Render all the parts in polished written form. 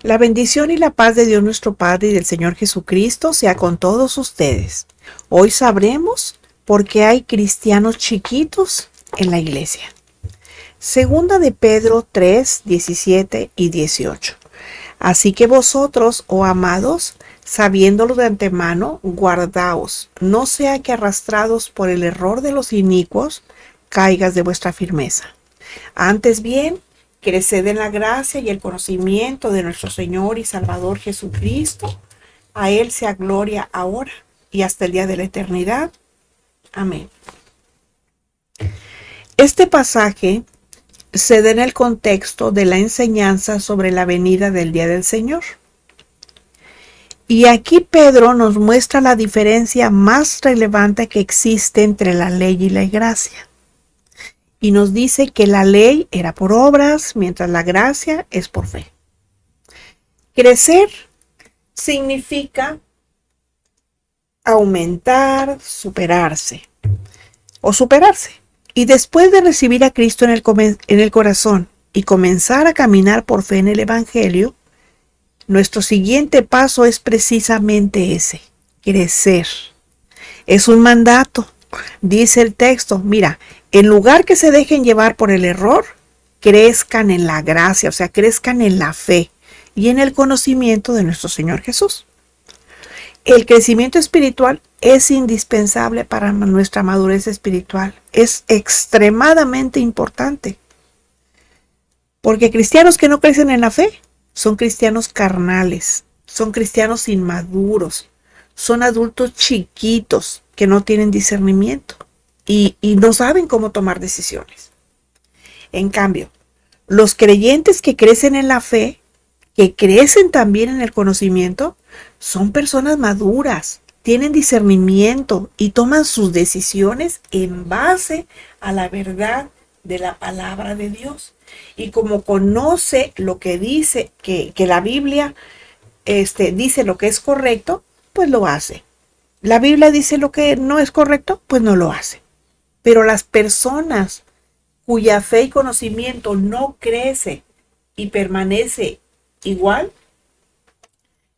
La bendición y la paz de Dios nuestro Padre y del Señor Jesucristo sea con todos ustedes. Hoy sabremos por qué hay cristianos chiquitos en la iglesia. Segunda de Pedro 3, 17 y 18. Así que vosotros, oh amados, sabiéndolo de antemano, guardaos, no sea que arrastrados por el error de los inicuos, caigas de vuestra firmeza. Antes bien, creced en la gracia y el conocimiento de nuestro Señor y Salvador Jesucristo. A Él sea gloria ahora y hasta el día de la eternidad. Amén. Este pasaje se da en el contexto de la enseñanza sobre la venida del día del Señor. Y aquí Pedro nos muestra la diferencia más relevante que existe entre la ley y la gracia. Y nos dice que la ley era por obras, mientras la gracia es por fe. Crecer significa aumentar, superarse. Y después de recibir a Cristo en el corazón y comenzar a caminar por fe en el Evangelio, nuestro siguiente paso es precisamente ese, crecer. Es un mandato. Dice el texto, mira, en lugar que se dejen llevar por el error, crezcan en la gracia, o sea, crezcan en la fe y en el conocimiento de nuestro Señor Jesús. El crecimiento espiritual es indispensable para nuestra madurez espiritual. Es extremadamente importante. Porque cristianos que no crecen en la fe son cristianos carnales, son cristianos inmaduros, son adultos chiquitos que no tienen discernimiento y no saben cómo tomar decisiones. En cambio, los creyentes que crecen en la fe, que crecen también en el conocimiento, son personas maduras, tienen discernimiento y toman sus decisiones en base a la verdad de la palabra de Dios. Y como conoce lo que dice, que la Biblia dice lo que es correcto, pues lo hace. La Biblia dice lo que no es correcto, pues no lo hace. Pero las personas cuya fe y conocimiento no crece y permanece igual,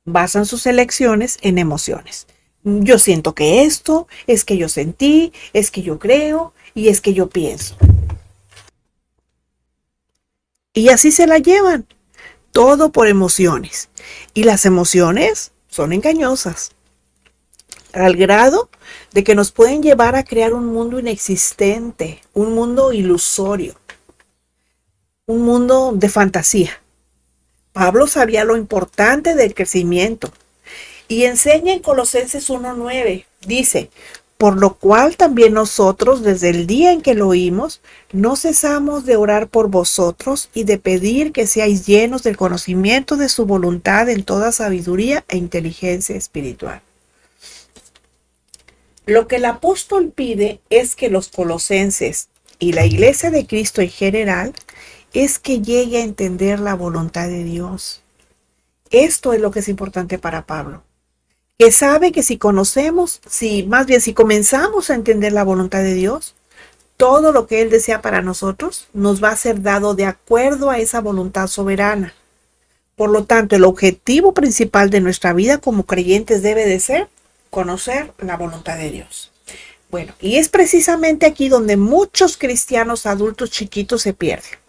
basan sus elecciones en emociones. Yo siento que esto, es que yo sentí, es que yo creo y es que yo pienso. Y así se la llevan, todo por emociones. Y las emociones son engañosas, al grado de que nos pueden llevar a crear un mundo inexistente, un mundo ilusorio, un mundo de fantasía. Pablo sabía lo importante del crecimiento y enseña en Colosenses 1:9, dice, por lo cual también nosotros, desde el día en que lo oímos, no cesamos de orar por vosotros y de pedir que seáis llenos del conocimiento de su voluntad en toda sabiduría e inteligencia espiritual. Lo que el apóstol pide es que los colosenses y la iglesia de Cristo en general es que llegue a entender la voluntad de Dios. Esto es lo que es importante para Pablo, que sabe que si comenzamos a entender la voluntad de Dios, todo lo que Él desea para nosotros nos va a ser dado de acuerdo a esa voluntad soberana. Por lo tanto, el objetivo principal de nuestra vida como creyentes debe de ser conocer la voluntad de Dios. Bueno, y es precisamente aquí donde muchos cristianos adultos chiquitos se pierden.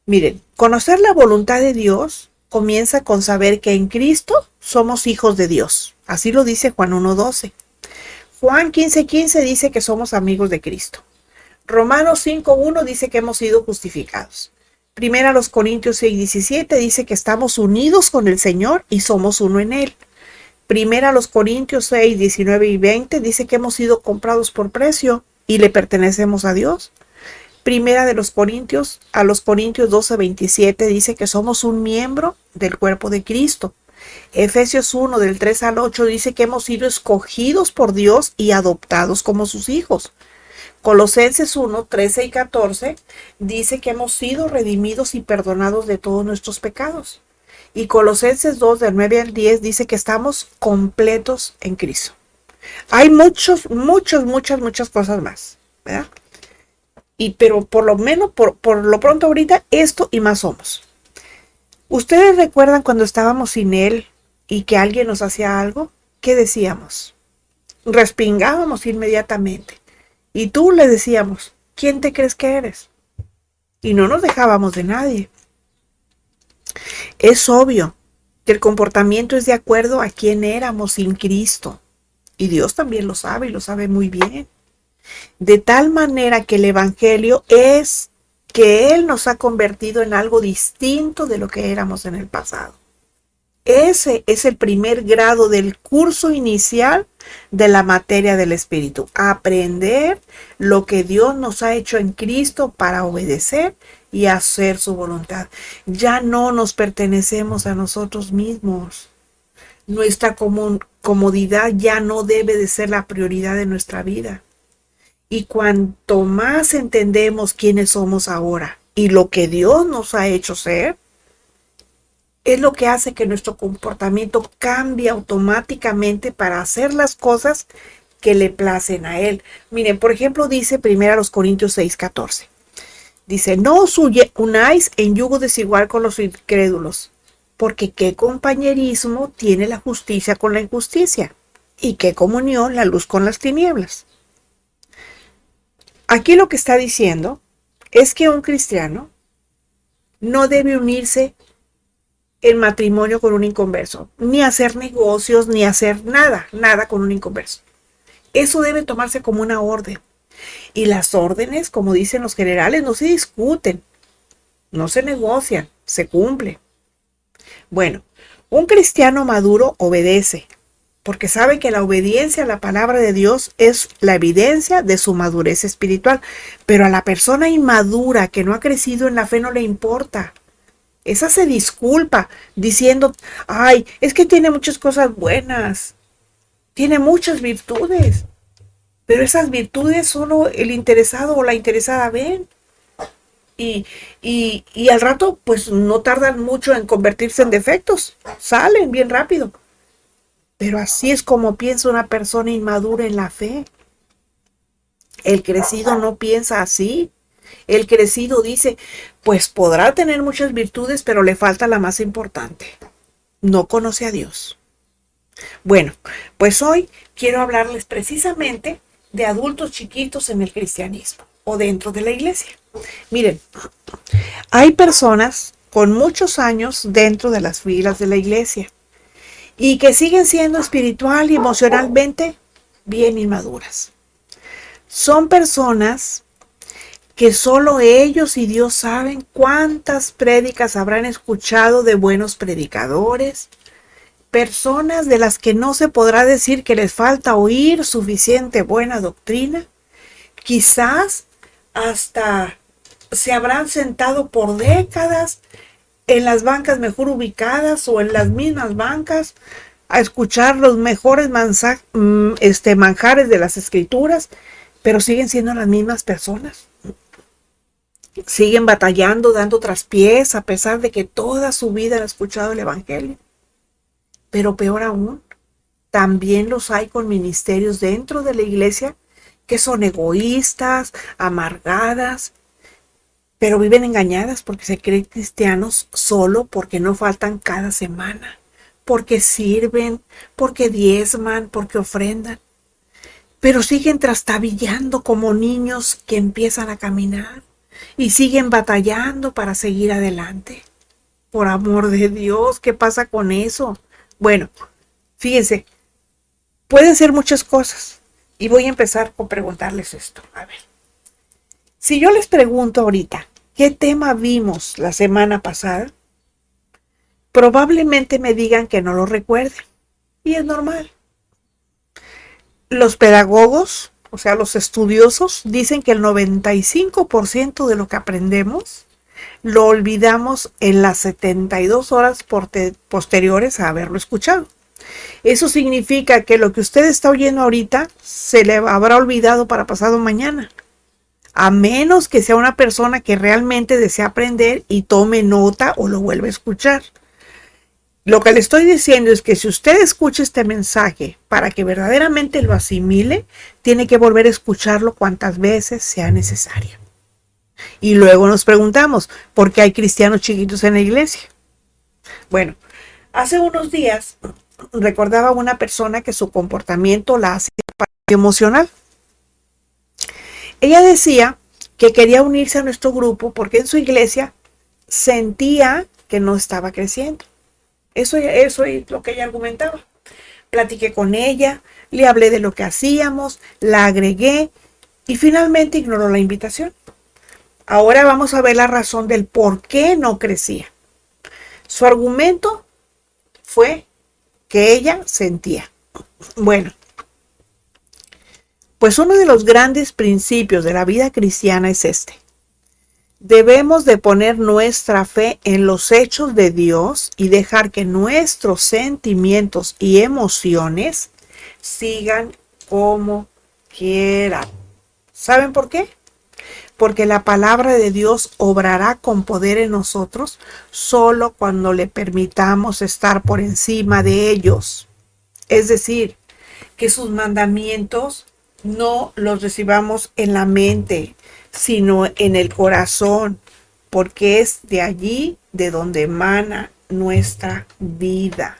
Miren, conocer la voluntad de Dios comienza con saber que en Cristo somos hijos de Dios. Así lo dice Juan 1:12. Juan 15:15 dice que somos amigos de Cristo. Romanos 5:1 dice que hemos sido justificados. Primera los Corintios 6:17 dice que estamos unidos con el Señor y somos uno en Él. Primera los Corintios 6:19 y 20 dice que hemos sido comprados por precio y le pertenecemos a Dios. Primera de los Corintios, a los Corintios 12:27 dice que somos un miembro del cuerpo de Cristo. Efesios 1 del 3 al 8 dice que hemos sido escogidos por Dios y adoptados como sus hijos. Colosenses 1, 13 y 14 dice que hemos sido redimidos y perdonados de todos nuestros pecados. Y Colosenses 2 del 9 al 10 dice que estamos completos en Cristo. Hay muchas cosas más, ¿verdad? Pero por lo menos, por lo pronto ahorita, esto y más somos. ¿Ustedes recuerdan cuando estábamos sin Él y que alguien nos hacía algo? ¿Qué decíamos? Respingábamos inmediatamente. Y tú le decíamos, ¿quién te crees que eres? Y no nos dejábamos de nadie. Es obvio que el comportamiento es de acuerdo a quién éramos sin Cristo. Y Dios también lo sabe y lo sabe muy bien. De tal manera que el Evangelio es que Él nos ha convertido en algo distinto de lo que éramos en el pasado. Ese es el primer grado del curso inicial de la materia del Espíritu. Aprender lo que Dios nos ha hecho en Cristo para obedecer y hacer su voluntad. Ya no nos pertenecemos a nosotros mismos. Nuestra comodidad ya no debe de ser la prioridad de nuestra vida. Y cuanto más entendemos quiénes somos ahora y lo que Dios nos ha hecho ser, es lo que hace que nuestro comportamiento cambie automáticamente para hacer las cosas que le placen a Él. Miren, por ejemplo, dice 1 Corintios 6:14. Dice, no os unáis en yugo desigual con los incrédulos, porque qué compañerismo tiene la justicia con la injusticia, y qué comunión la luz con las tinieblas. Aquí lo que está diciendo es que un cristiano no debe unirse en matrimonio con un inconverso, ni hacer negocios, ni hacer nada con un inconverso. Eso debe tomarse como una orden. Y las órdenes, como dicen los generales, no se discuten, no se negocian, se cumplen. Bueno, un cristiano maduro obedece, porque sabe que la obediencia a la palabra de Dios es la evidencia de su madurez espiritual. Pero a la persona inmadura que no ha crecido en la fe no le importa. Esa se disculpa diciendo, ay, es que tiene muchas cosas buenas, tiene muchas virtudes, pero esas virtudes solo el interesado o la interesada ven. Y al rato, pues no tardan mucho en convertirse en defectos, salen bien rápido. Pero así es como piensa una persona inmadura en la fe. El crecido no piensa así. El crecido dice, pues podrá tener muchas virtudes, pero le falta la más importante. No conoce a Dios. Bueno, pues hoy quiero hablarles precisamente de adultos chiquitos en el cristianismo o dentro de la iglesia. Miren, hay personas con muchos años dentro de las filas de la iglesia y que siguen siendo espiritual y emocionalmente bien inmaduras. Son personas que solo ellos y Dios saben cuántas prédicas habrán escuchado de buenos predicadores, personas de las que no se podrá decir que les falta oír suficiente buena doctrina. Quizás hasta se habrán sentado por décadas en las bancas mejor ubicadas o en las mismas bancas a escuchar los mejores manjares de las escrituras, pero siguen siendo las mismas personas. Siguen batallando, dando traspiés, a pesar de que toda su vida han escuchado el Evangelio. Pero peor aún, también los hay con ministerios dentro de la iglesia que son egoístas, amargadas, pero viven engañadas porque se creen cristianos solo porque no faltan cada semana, porque sirven, porque diezman, porque ofrendan, pero siguen trastabillando como niños que empiezan a caminar y siguen batallando para seguir adelante. Por amor de Dios, ¿qué pasa con eso? Bueno, fíjense, pueden ser muchas cosas y voy a empezar con preguntarles esto. A ver, si yo les pregunto ahorita, ¿qué tema vimos la semana pasada? Probablemente me digan que no lo recuerden y es normal. Los pedagogos, o sea, los estudiosos, dicen que el 95% de lo que aprendemos lo olvidamos en las 72 horas posteriores a haberlo escuchado. Eso significa que lo que usted está oyendo ahorita se le habrá olvidado para pasado mañana, a menos que sea una persona que realmente desea aprender y tome nota o lo vuelva a escuchar. Lo que le estoy diciendo es que si usted escucha este mensaje para que verdaderamente lo asimile, tiene que volver a escucharlo cuantas veces sea necesario. Y luego nos preguntamos, ¿por qué hay cristianos chiquitos en la iglesia? Bueno, hace unos días recordaba a una persona que su comportamiento la hacía emocional. Ella decía que quería unirse a nuestro grupo porque en su iglesia sentía que no estaba creciendo. Eso es lo que ella argumentaba. Platiqué con ella, le hablé de lo que hacíamos, la agregué y finalmente ignoró la invitación. Ahora vamos a ver la razón del por qué no crecía. Su argumento fue que ella sentía. Bueno, pues uno de los grandes principios de la vida cristiana es este. Debemos de poner nuestra fe en los hechos de Dios y dejar que nuestros sentimientos y emociones sigan como quieran. ¿Saben por qué? Porque la palabra de Dios obrará con poder en nosotros solo cuando le permitamos estar por encima de ellos. Es decir, que sus mandamientos no los recibamos en la mente, sino en el corazón, porque es de allí de donde emana nuestra vida,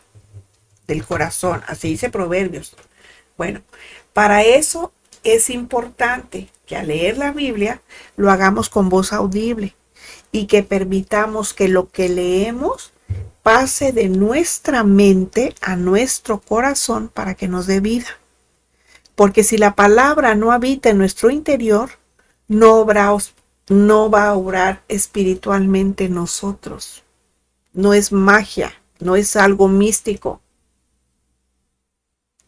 del corazón. Así dice Proverbios. Bueno, para eso es importante que al leer la Biblia lo hagamos con voz audible y que permitamos que lo que leemos pase de nuestra mente a nuestro corazón para que nos dé vida. Porque si la palabra no habita en nuestro interior, no va a obrar espiritualmente en nosotros. No es magia, no es algo místico.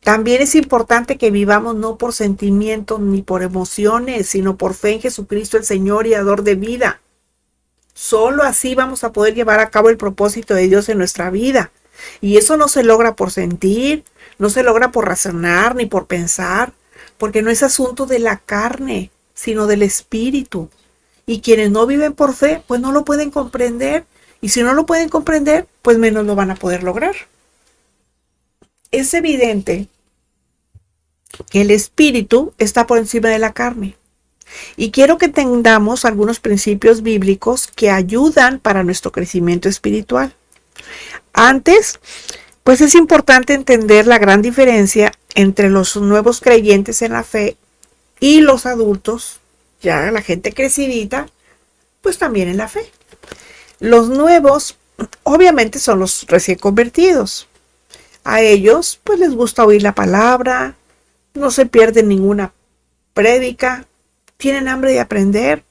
También es importante que vivamos no por sentimientos ni por emociones, sino por fe en Jesucristo, el Señor y dador de vida. Solo así vamos a poder llevar a cabo el propósito de Dios en nuestra vida. Y eso no se logra por sentir, no se logra por razonar ni por pensar, porque no es asunto de la carne, sino del espíritu. Y quienes no viven por fe, pues no lo pueden comprender. Y si no lo pueden comprender, pues menos lo van a poder lograr. Es evidente que el espíritu está por encima de la carne. Y quiero que entendamos algunos principios bíblicos que ayudan para nuestro crecimiento espiritual. Antes, pues es importante entender la gran diferencia entre los nuevos creyentes en la fe y los adultos, ya la gente crecidita, pues también en la fe. Los nuevos, obviamente, son los recién convertidos. A ellos, pues les gusta oír la palabra, no se pierden ninguna prédica, tienen hambre de aprender,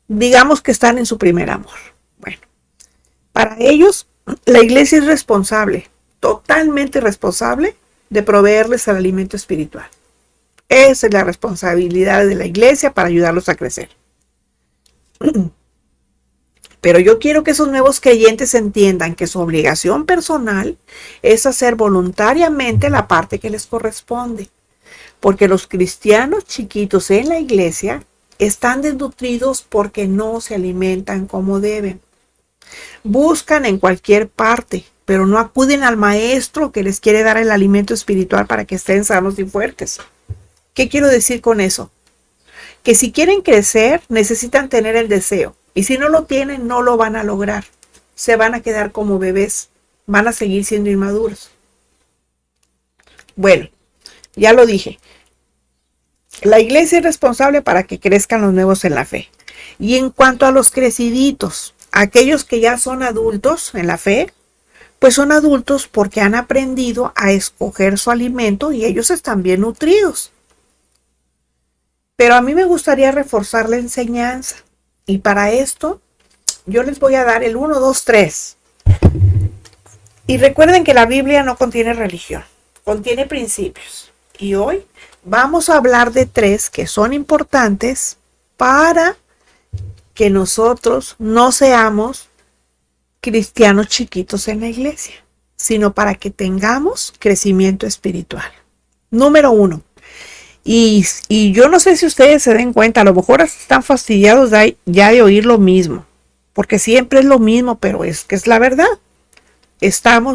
digamos que están en su primer amor. Bueno, para ellos, la iglesia es responsable, totalmente responsable, de proveerles el alimento espiritual. Esa es la responsabilidad de la iglesia para ayudarlos a crecer. Pero yo quiero que esos nuevos creyentes entiendan que su obligación personal es hacer voluntariamente la parte que les corresponde. Porque los cristianos chiquitos en la iglesia están desnutridos porque no se alimentan como deben. Buscan en cualquier parte, pero no acuden al maestro que les quiere dar el alimento espiritual para que estén sanos y fuertes. ¿Qué quiero decir con eso? Que si quieren crecer, necesitan tener el deseo. Y si no lo tienen, no lo van a lograr. Se van a quedar como bebés. Van a seguir siendo inmaduros. Bueno, ya lo dije. La iglesia es responsable para que crezcan los nuevos en la fe. Y en cuanto a los creciditos, aquellos que ya son adultos en la fe, pues son adultos porque han aprendido a escoger su alimento y ellos están bien nutridos. Pero a mí me gustaría reforzar la enseñanza. Y para esto, yo les voy a dar el 1, 2, 3. Y recuerden que la Biblia no contiene religión, contiene principios. Y hoy vamos a hablar de 3 que son importantes para que nosotros no seamos cristianos chiquitos en la iglesia, sino para que tengamos crecimiento espiritual. Número 1. Y yo no sé si ustedes se den cuenta, a lo mejor están fastidiados ya de oír lo mismo, porque siempre es lo mismo, pero es que es la verdad.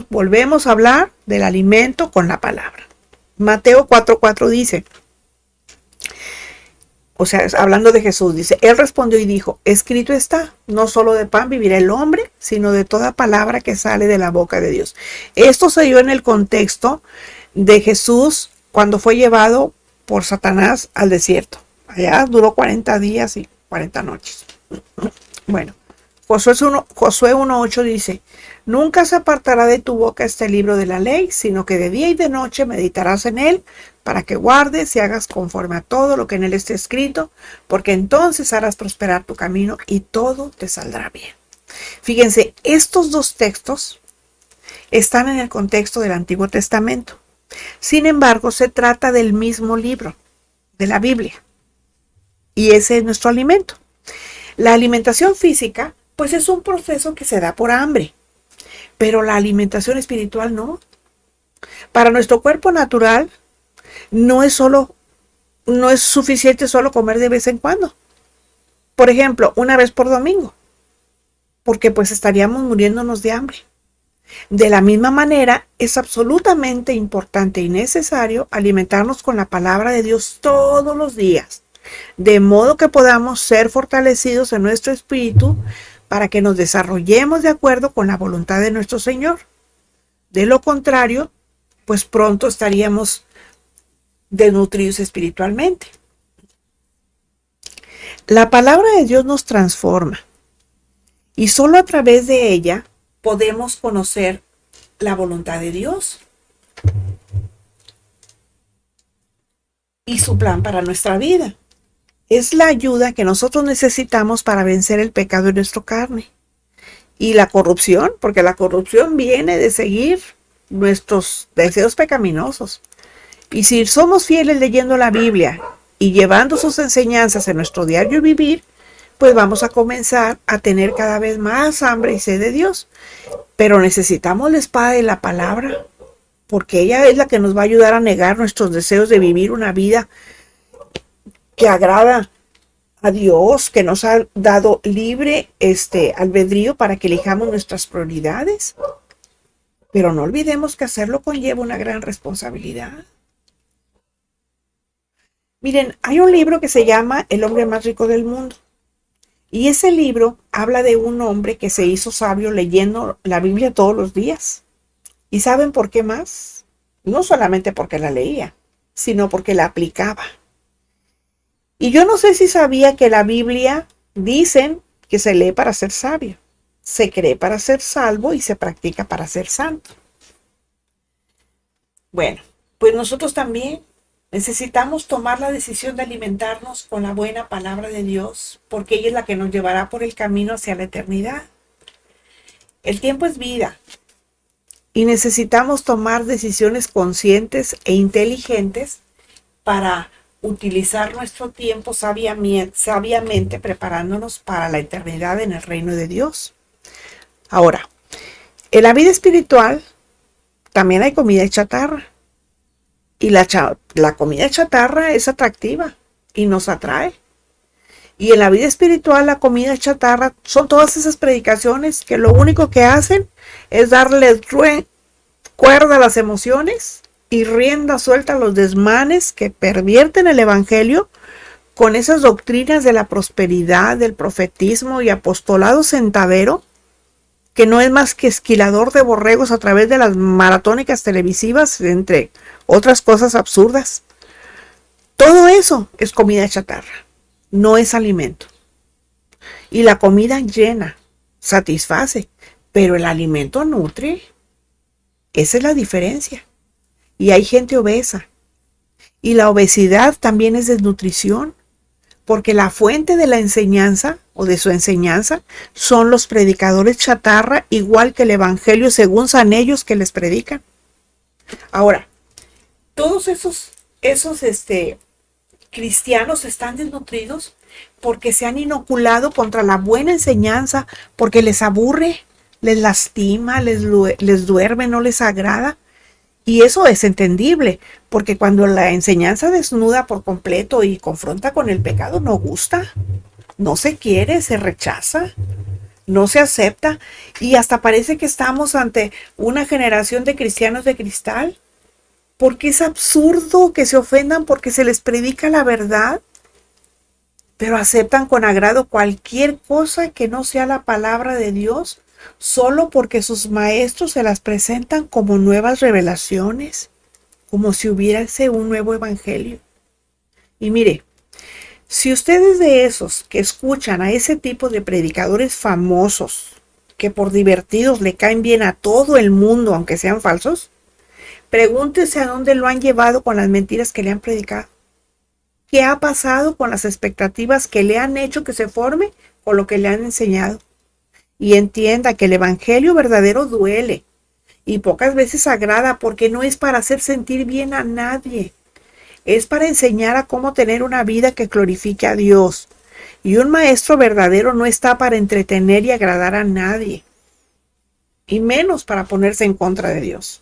Volvemos a hablar del alimento con la palabra. Mateo 4:4 dice, O sea, hablando de Jesús, dice, él respondió y dijo, escrito está, no solo de pan vivirá el hombre, sino de toda palabra que sale de la boca de Dios. Esto se dio en el contexto de Jesús cuando fue llevado por Satanás al desierto. Allá duró 40 días y 40 noches. Bueno, Josué 1:8 dice, nunca se apartará de tu boca este libro de la ley, sino que de día y de noche meditarás en él, para que guardes y hagas conforme a todo lo que en él esté escrito, porque entonces harás prosperar tu camino y todo te saldrá bien. Fíjense, estos dos textos están en el contexto del Antiguo Testamento. Sin embargo, se trata del mismo libro, de la Biblia, y ese es nuestro alimento. La alimentación física, pues es un proceso que se da por hambre, pero la alimentación espiritual no. Para nuestro cuerpo natural, no es suficiente solo comer de vez en cuando. Por ejemplo, una vez por domingo, porque pues estaríamos muriéndonos de hambre. De la misma manera, es absolutamente importante y necesario alimentarnos con la palabra de Dios todos los días, de modo que podamos ser fortalecidos en nuestro espíritu para que nos desarrollemos de acuerdo con la voluntad de nuestro Señor. De lo contrario, pues pronto estaríamos desnutridos espiritualmente. La palabra de Dios nos transforma y solo a través de ella podemos conocer la voluntad de Dios y su plan para nuestra vida. Es la ayuda que nosotros necesitamos para vencer el pecado en nuestra carne y la corrupción, porque la corrupción viene de seguir nuestros deseos pecaminosos. Y si somos fieles leyendo la Biblia y llevando sus enseñanzas en nuestro diario vivir, pues vamos a comenzar a tener cada vez más hambre y sed de Dios. Pero necesitamos la espada de la palabra, porque ella es la que nos va a ayudar a negar nuestros deseos de vivir una vida que agrada a Dios, que nos ha dado libre albedrío para que elijamos nuestras prioridades. Pero no olvidemos que hacerlo conlleva una gran responsabilidad. Miren, hay un libro que se llama El hombre más rico del mundo. Y ese libro habla de un hombre que se hizo sabio leyendo la Biblia todos los días. ¿Y saben por qué más? No solamente porque la leía, sino porque la aplicaba. Y yo no sé si sabía que la Biblia dicen que se lee para ser sabio, se cree para ser salvo y se practica para ser santo. Bueno, pues nosotros también necesitamos tomar la decisión de alimentarnos con la buena palabra de Dios, porque ella es la que nos llevará por el camino hacia la eternidad. El tiempo es vida y necesitamos tomar decisiones conscientes e inteligentes para utilizar nuestro tiempo sabiamente preparándonos para la eternidad en el reino de Dios. Ahora, en la vida espiritual también hay comida chatarra. Y la comida chatarra es atractiva y nos atrae. Y en la vida espiritual la comida chatarra son todas esas predicaciones que lo único que hacen es darle cuerda a las emociones y rienda suelta a los desmanes que pervierten el evangelio con esas doctrinas de la prosperidad, del profetismo y apostolado centavero, que no es más que esquilador de borregos a través de las maratónicas televisivas, entre otras cosas absurdas. Todo eso es comida chatarra, no es alimento. Y la comida llena, satisface, pero el alimento nutre. Esa es la diferencia. Y hay gente obesa. Y la obesidad también es desnutrición, porque la fuente de la enseñanza o de su enseñanza son los predicadores chatarra, igual que el evangelio según san ellos que les predican. Ahora, todos esos cristianos están desnutridos porque se han inoculado contra la buena enseñanza, porque les aburre, les lastima, les duerme, no les agrada. Y eso es entendible, porque cuando la enseñanza desnuda por completo y confronta con el pecado, no gusta, no se quiere, se rechaza, no se acepta, y hasta parece que estamos ante una generación de cristianos de cristal, porque es absurdo que se ofendan porque se les predica la verdad. pero aceptan con agrado cualquier cosa que no sea la palabra de Dios, solo porque sus maestros se las presentan como nuevas revelaciones, como si hubiese un nuevo evangelio. Y mire, si usted es de esos que escuchan a ese tipo de predicadores famosos, que por divertidos le caen bien a todo el mundo, aunque sean falsos, pregúntese a dónde lo han llevado con las mentiras que le han predicado. ¿Qué ha pasado con las expectativas que le han hecho que se forme con lo que le han enseñado? Y entienda que el evangelio verdadero duele y pocas veces agrada, porque no es para hacer sentir bien a nadie. Es para enseñar a cómo tener una vida que glorifique a Dios. Y un maestro verdadero no está para entretener y agradar a nadie, y menos para ponerse en contra de Dios.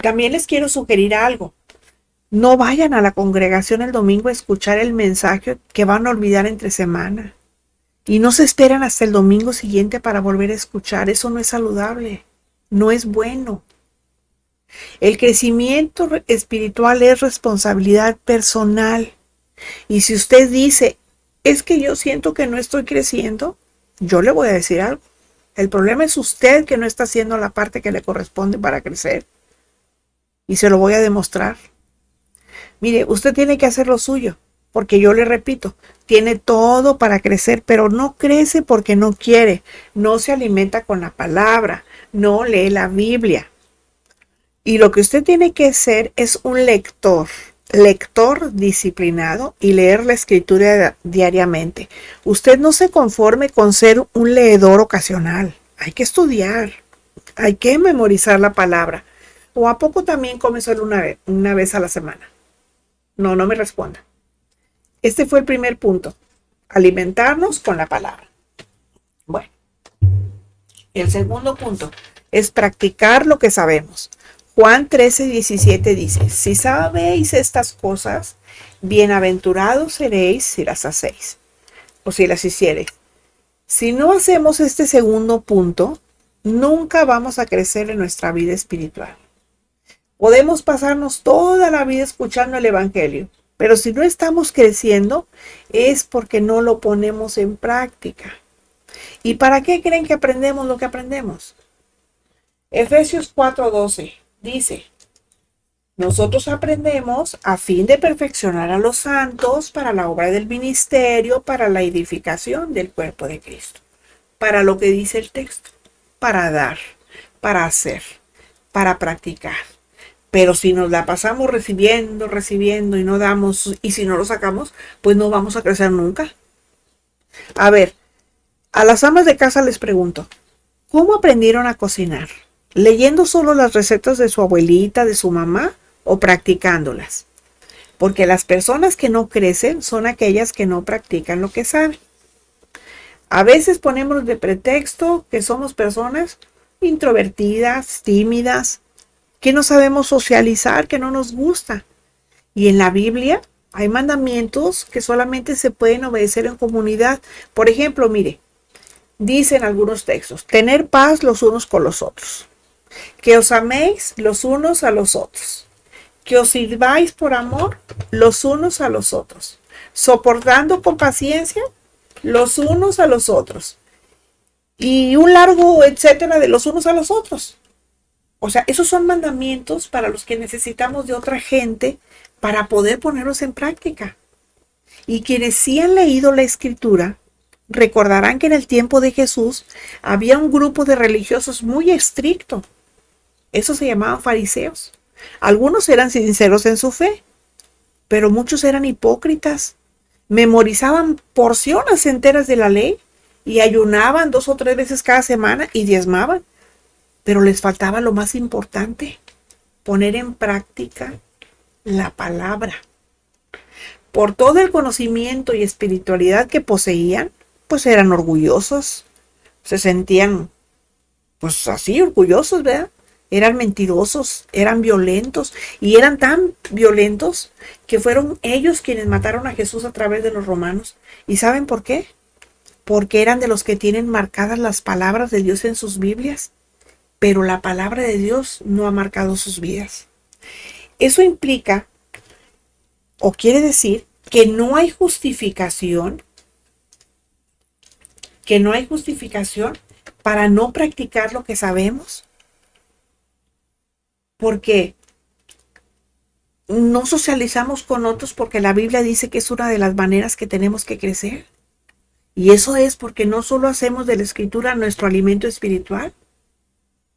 También les quiero sugerir algo. No vayan a la congregación el domingo a escuchar el mensaje que van a olvidar entre semana. Y no se esperan hasta el domingo siguiente para volver a escuchar. Eso no es saludable. No es bueno. El crecimiento espiritual es responsabilidad personal. Y si usted dice, es que yo siento que no estoy creciendo, yo le voy a decir algo. El problema es usted que no está haciendo la parte que le corresponde para crecer. Y se lo voy a demostrar. Mire, usted tiene que hacer lo suyo, porque yo le repito, tiene todo para crecer, pero no crece porque no quiere, no se alimenta con la palabra, no lee la Biblia. Y lo que usted tiene que ser es un lector disciplinado y leer la escritura diariamente. Usted no se conforme con ser un leedor ocasional, hay que estudiar, hay que memorizar la palabra. ¿O a poco también come solo una vez a la semana? No, no me responda. Este fue el primer punto. Alimentarnos con la palabra. Bueno, el segundo punto es practicar lo que sabemos. Juan 13:17 dice, si sabéis estas cosas, bienaventurados seréis si las hacéis, o si las hiciereis. Si no hacemos este segundo punto, nunca vamos a crecer en nuestra vida espiritual. Podemos pasarnos toda la vida escuchando el evangelio, pero si no estamos creciendo es porque no lo ponemos en práctica. ¿Y para qué creen que aprendemos lo que aprendemos? Efesios 4:12 dice, nosotros aprendemos a fin de perfeccionar a los santos para la obra del ministerio, para la edificación del cuerpo de Cristo. Para lo que dice el texto, para dar, para hacer, para practicar. Pero si nos la pasamos recibiendo y no damos, y si no lo sacamos, pues no vamos a crecer nunca. A ver, a las amas de casa les pregunto, ¿cómo aprendieron a cocinar? ¿Leyendo solo las recetas de su abuelita, de su mamá, o practicándolas? Porque las personas que no crecen son aquellas que no practican lo que saben. A veces ponemos de pretexto que somos personas introvertidas, tímidas, que no sabemos socializar, que no nos gusta. Y en la Biblia hay mandamientos que solamente se pueden obedecer en comunidad. Por ejemplo, mire, dicen algunos textos, tener paz los unos con los otros, que os améis los unos a los otros, que os sirváis por amor los unos a los otros, soportando con paciencia los unos a los otros, y un largo etcétera de los unos a los otros. O sea, esos son mandamientos para los que necesitamos de otra gente para poder ponerlos en práctica. Y quienes sí han leído la escritura, recordarán que en el tiempo de Jesús había un grupo de religiosos muy estricto. Esos se llamaban fariseos. Algunos eran sinceros en su fe, pero muchos eran hipócritas. Memorizaban porciones enteras de la ley y ayunaban 2 o 3 veces cada semana y diezmaban. Pero les faltaba lo más importante, poner en práctica la palabra. Por todo el conocimiento y espiritualidad que poseían, pues eran orgullosos, se sentían pues así orgullosos, ¿verdad? Eran mentirosos, eran violentos, y eran tan violentos que fueron ellos quienes mataron a Jesús a través de los romanos. ¿Y saben por qué? Porque eran de los que tienen marcadas las palabras de Dios en sus Biblias. Pero la palabra de Dios no ha marcado sus vidas. Eso implica, o quiere decir, que no hay justificación, para no practicar lo que sabemos, porque no socializamos con otros, porque la Biblia dice que es una de las maneras que tenemos que crecer. Y eso es porque no solo hacemos de la Escritura nuestro alimento espiritual,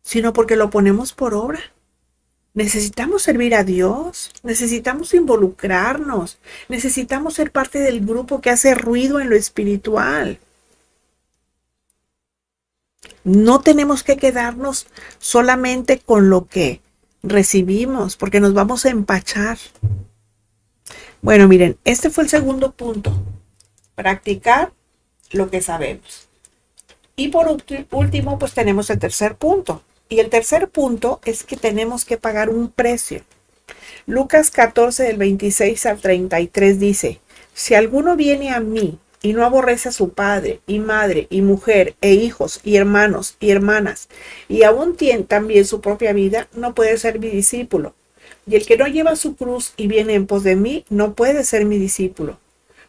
sino porque lo ponemos por obra. Necesitamos servir a Dios, necesitamos involucrarnos, necesitamos ser parte del grupo que hace ruido en lo espiritual. No tenemos que quedarnos solamente con lo que recibimos, porque nos vamos a empachar. Bueno, miren, este fue el segundo punto. Practicar lo que sabemos. Y por último, pues tenemos el tercer punto. Y el tercer punto es que tenemos que pagar un precio. Lucas 14, del 26 al 33 dice: si alguno viene a mí y no aborrece a su padre y madre y mujer e hijos y hermanos y hermanas, y aún tiene también su propia vida, no puede ser mi discípulo. Y el que no lleva su cruz y viene en pos de mí, no puede ser mi discípulo.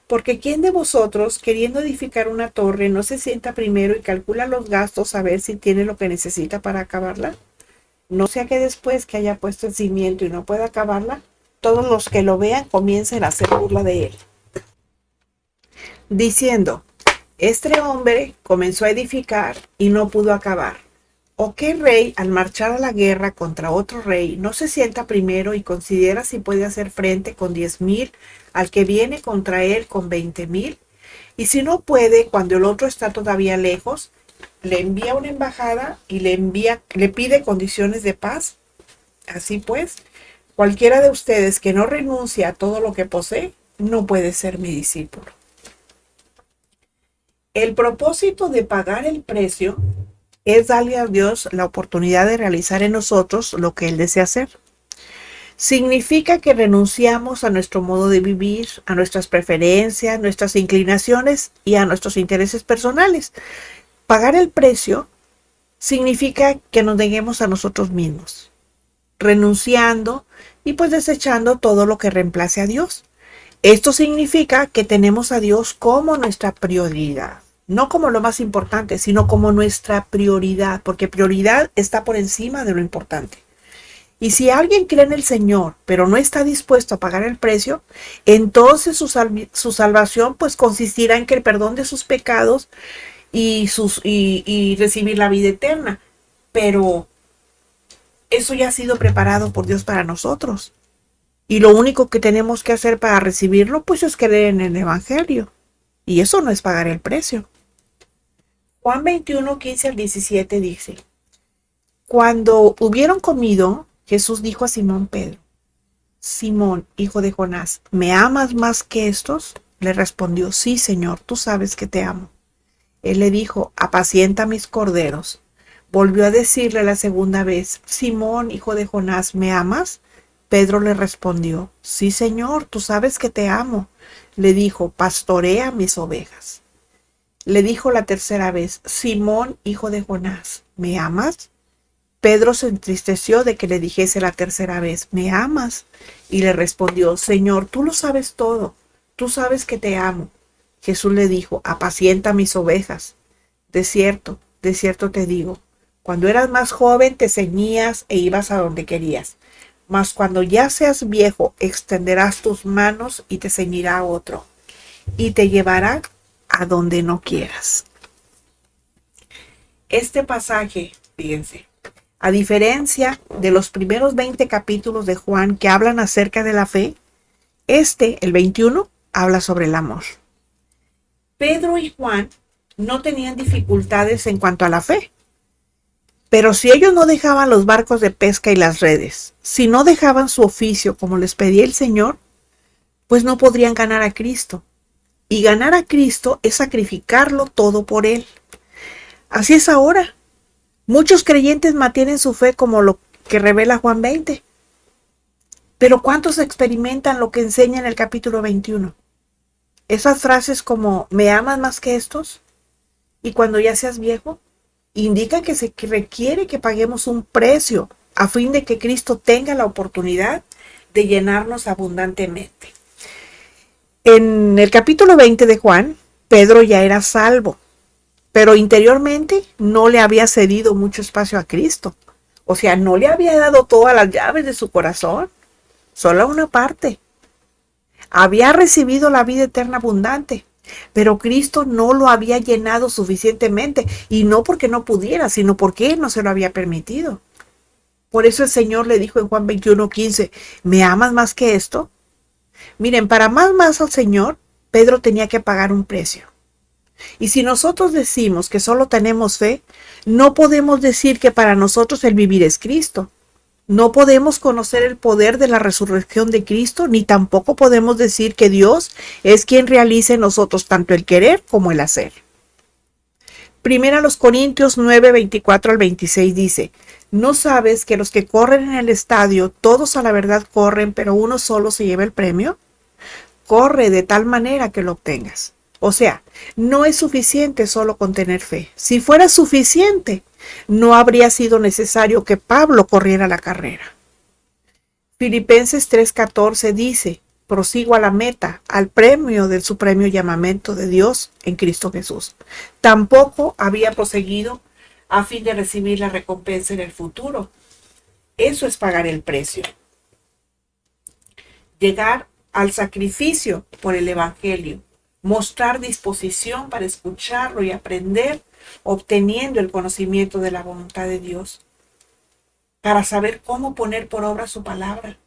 Porque ¿quién de vosotros, queriendo edificar una torre, no se sienta primero y calcula los gastos a ver si tiene lo que necesita para acabarla? No sea que después que haya puesto el cimiento y no pueda acabarla, todos los que lo vean comiencen a hacer burla de él, diciendo: este hombre comenzó a edificar y no pudo acabar. ¿O qué rey, al marchar a la guerra contra otro rey, no se sienta primero y considera si puede hacer frente con 10,000 al que viene contra él con 20,000? Y si no puede, cuando el otro está todavía lejos, le envía una embajada y le pide condiciones de paz. Así pues, cualquiera de ustedes que no renuncie a todo lo que posee, no puede ser mi discípulo. El propósito de pagar el precio es darle a Dios la oportunidad de realizar en nosotros lo que Él desea hacer. Significa que renunciamos a nuestro modo de vivir, a nuestras preferencias, nuestras inclinaciones y a nuestros intereses personales. Pagar el precio significa que nos neguemos a nosotros mismos, renunciando y pues desechando todo lo que reemplace a Dios. Esto significa que tenemos a Dios como nuestra prioridad. No como lo más importante, sino como nuestra prioridad, porque prioridad está por encima de lo importante. Y si alguien cree en el Señor, pero no está dispuesto a pagar el precio, entonces su salvación pues consistirá en que el perdón de sus pecados y recibir la vida eterna. Pero eso ya ha sido preparado por Dios para nosotros. Y lo único que tenemos que hacer para recibirlo pues es creer en el Evangelio. Y eso no es pagar el precio. Juan 21, 15 al 17 dice: cuando hubieron comido, Jesús dijo a Simón Pedro: Simón, hijo de Jonás, ¿me amas más que estos? Le respondió: sí, Señor, tú sabes que te amo. Él le dijo: apacienta mis corderos. Volvió a decirle la segunda vez: Simón, hijo de Jonás, ¿me amas? Pedro le respondió: sí, Señor, tú sabes que te amo. Le dijo: pastorea mis ovejas. Le dijo la tercera vez: Simón, hijo de Jonás, ¿me amas? Pedro se entristeció de que le dijese la tercera vez: ¿me amas? Y le respondió: Señor, tú lo sabes todo, tú sabes que te amo. Jesús le dijo: apacienta mis ovejas. De cierto te digo, cuando eras más joven te ceñías e ibas a donde querías. Mas cuando ya seas viejo, extenderás tus manos y te ceñirá otro, y te llevará a donde no quieras. Este pasaje, fíjense, a diferencia de los primeros 20 capítulos de Juan que hablan acerca de la fe, el 21, habla sobre el amor. Pedro y Juan no tenían dificultades en cuanto a la fe, pero si ellos no dejaban los barcos de pesca y las redes, si no dejaban su oficio como les pedía el Señor, pues no podrían ganar a Cristo. Y ganar a Cristo es sacrificarlo todo por Él. Así es ahora. Muchos creyentes mantienen su fe como lo que revela Juan 20. Pero ¿cuántos experimentan lo que enseña en el capítulo 21? Esas frases como ¿me amas más que estos? Y cuando ya seas viejo, indica que se requiere que paguemos un precio a fin de que Cristo tenga la oportunidad de llenarnos abundantemente. En el capítulo 20 de Juan, Pedro ya era salvo, pero interiormente no le había cedido mucho espacio a Cristo. O sea, no le había dado todas las llaves de su corazón, solo una parte. Había recibido la vida eterna abundante, pero Cristo no lo había llenado suficientemente, y no porque no pudiera, sino porque Él no se lo había permitido. Por eso el Señor le dijo en Juan 21:15, ¿me amas más que esto? Miren, para amar más al Señor, Pedro tenía que pagar un precio. Y si nosotros decimos que solo tenemos fe, no podemos decir que para nosotros el vivir es Cristo. No podemos conocer el poder de la resurrección de Cristo, ni tampoco podemos decir que Dios es quien realiza en nosotros tanto el querer como el hacer. Primera los Corintios 9:24-26 dice, ¿no sabes que los que corren en el estadio, todos a la verdad corren, pero uno solo se lleva el premio? Corre de tal manera que lo obtengas. O sea, no es suficiente solo con tener fe. Si fuera suficiente, no habría sido necesario que Pablo corriera la carrera. Filipenses 3:14 dice, prosigo a la meta, al premio del supremo llamamiento de Dios en Cristo Jesús. Tampoco había proseguido a fin de recibir la recompensa en el futuro. Eso es pagar el precio. Llegar al sacrificio por el Evangelio. Mostrar disposición para escucharlo y aprender, obteniendo el conocimiento de la voluntad de Dios, para saber cómo poner por obra su palabra.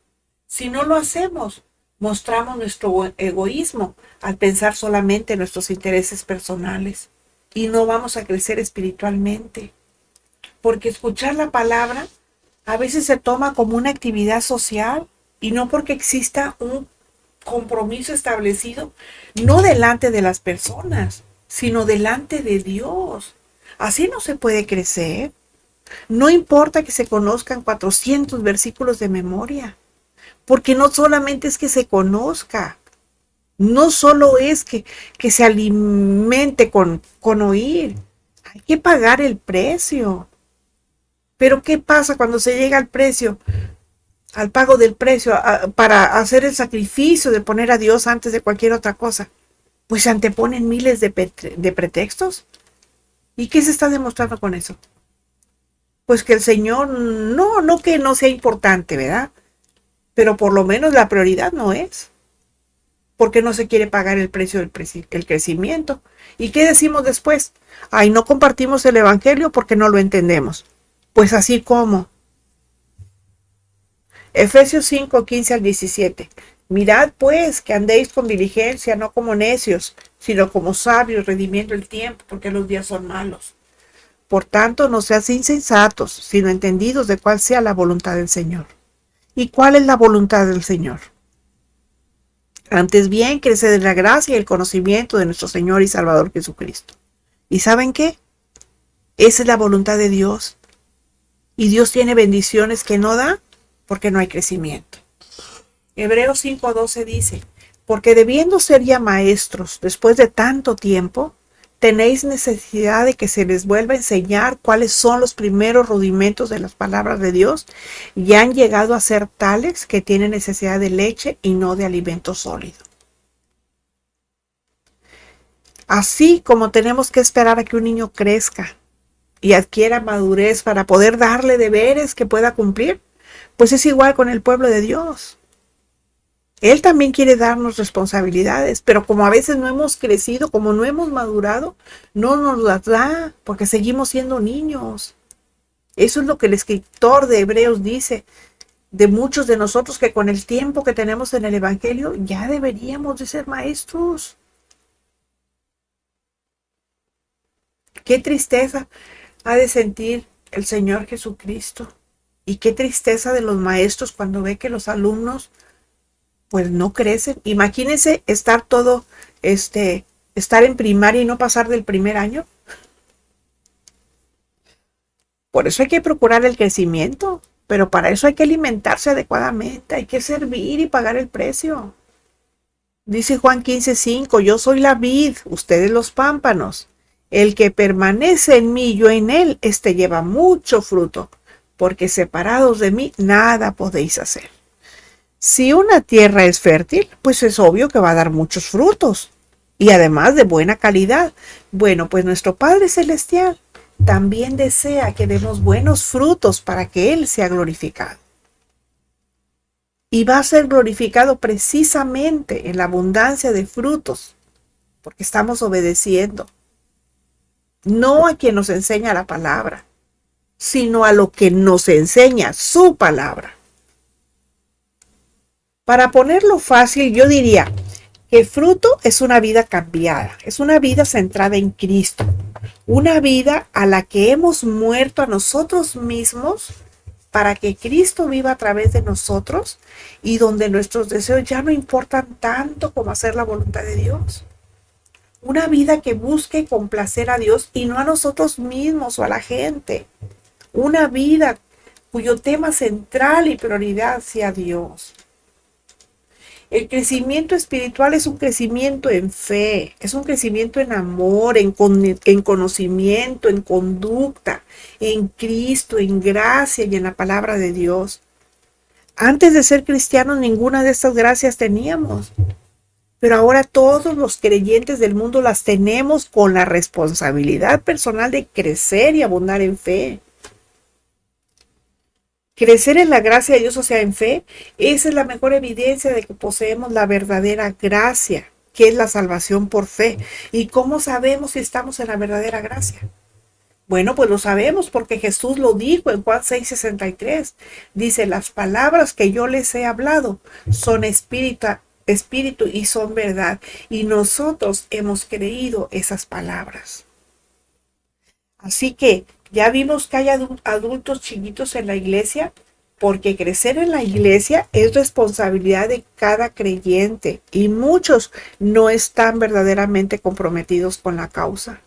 Si no lo hacemos, mostramos nuestro egoísmo al pensar solamente en nuestros intereses personales y no vamos a crecer espiritualmente. Porque escuchar la palabra a veces se toma como una actividad social y no porque exista un compromiso establecido, no delante de las personas, sino delante de Dios. Así no se puede crecer. No importa que se conozcan 400 versículos de memoria, porque no solamente es que se conozca, no solo es que se alimente con oír, hay que pagar el precio. Pero ¿qué pasa cuando se llega al precio? Al pago del precio, para hacer el sacrificio de poner a Dios antes de cualquier otra cosa, pues se anteponen miles de pretextos. ¿Y qué se está demostrando con eso? Pues que el Señor, no que no sea importante, ¿verdad? Pero por lo menos la prioridad no es. Porque no se quiere pagar el precio del crecimiento. ¿Y qué decimos después? Ay, no compartimos el Evangelio porque no lo entendemos. Pues así como. Efesios 5:15-17. Mirad pues que andéis con diligencia, no como necios, sino como sabios, redimiendo el tiempo, porque los días son malos. Por tanto, no seáis insensatos, sino entendidos de cuál sea la voluntad del Señor. ¿Y cuál es la voluntad del Señor? Antes bien, creced en la gracia y el conocimiento de nuestro Señor y Salvador Jesucristo. ¿Y saben qué? Esa es la voluntad de Dios. Y Dios tiene bendiciones que no da porque no hay crecimiento. Hebreos 5:12 dice, porque debiendo ser ya maestros después de tanto tiempo, tenéis necesidad de que se les vuelva a enseñar cuáles son los primeros rudimentos de las palabras de Dios y han llegado a ser tales que tienen necesidad de leche y no de alimento sólido. Así como tenemos que esperar a que un niño crezca y adquiera madurez para poder darle deberes que pueda cumplir, pues es igual con el pueblo de Dios. Él también quiere darnos responsabilidades, pero como a veces no hemos crecido, como no hemos madurado, no nos las da porque seguimos siendo niños. Eso es lo que el escritor de Hebreos dice de muchos de nosotros, que con el tiempo que tenemos en el Evangelio ya deberíamos de ser maestros. Qué tristeza ha de sentir el Señor Jesucristo y qué tristeza de los maestros cuando ve que los alumnos pues no crecen. Imagínense estar estar en primaria y no pasar del primer año. Por eso hay que procurar el crecimiento, pero para eso hay que alimentarse adecuadamente, hay que servir y pagar el precio. Dice Juan 15:5, yo soy la vid, ustedes los pámpanos. El que permanece en mí, yo en él, este lleva mucho fruto, porque separados de mí nada podéis hacer. Si una tierra es fértil, pues es obvio que va a dar muchos frutos y además de buena calidad. Bueno, pues nuestro Padre Celestial también desea que demos buenos frutos para que Él sea glorificado. Y va a ser glorificado precisamente en la abundancia de frutos, porque estamos obedeciendo, no a quien nos enseña la palabra, sino a lo que nos enseña su palabra. Para ponerlo fácil, yo diría que fruto es una vida cambiada, es una vida centrada en Cristo, una vida a la que hemos muerto a nosotros mismos para que Cristo viva a través de nosotros y donde nuestros deseos ya no importan tanto como hacer la voluntad de Dios. Una vida que busque complacer a Dios y no a nosotros mismos o a la gente. Una vida cuyo tema central y prioridad sea Dios. El crecimiento espiritual es un crecimiento en fe, es un crecimiento en amor, en conocimiento, en conducta, en Cristo, en gracia y en la palabra de Dios. Antes de ser cristianos, ninguna de estas gracias teníamos, pero ahora todos los creyentes del mundo las tenemos con la responsabilidad personal de crecer y abundar en fe. Crecer en la gracia de Dios, o sea, en fe, esa es la mejor evidencia de que poseemos la verdadera gracia, que es la salvación por fe. ¿Y cómo sabemos si estamos en la verdadera gracia? Bueno, pues lo sabemos porque Jesús lo dijo en Juan 6:63. Dice, las palabras que yo les he hablado son espíritu y son verdad. Y nosotros hemos creído esas palabras. Así que ya vimos que hay adultos chiquitos en la iglesia, porque crecer en la iglesia es responsabilidad de cada creyente y muchos no están verdaderamente comprometidos con la causa.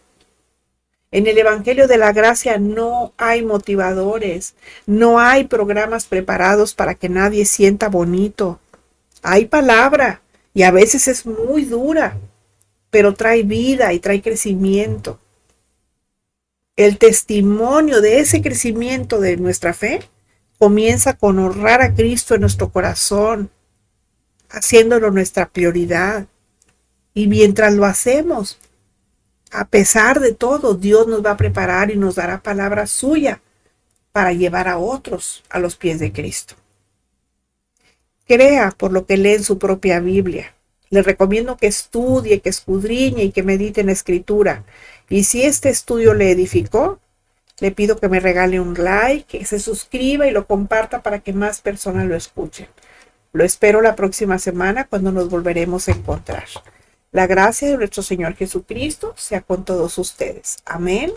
En el Evangelio de la Gracia no hay motivadores, no hay programas preparados para que nadie sienta bonito. Hay palabra y a veces es muy dura, pero trae vida y trae crecimiento. El testimonio de ese crecimiento de nuestra fe comienza con honrar a Cristo en nuestro corazón, haciéndolo nuestra prioridad. Y mientras lo hacemos, a pesar de todo, Dios nos va a preparar y nos dará palabra suya para llevar a otros a los pies de Cristo. Crea por lo que lee en su propia Biblia. Le recomiendo que estudie, que escudriñe y que medite en la Escritura. Y si este estudio le edificó, le pido que me regale un like, que se suscriba y lo comparta para que más personas lo escuchen. Lo espero la próxima semana cuando nos volveremos a encontrar. La gracia de nuestro Señor Jesucristo sea con todos ustedes. Amén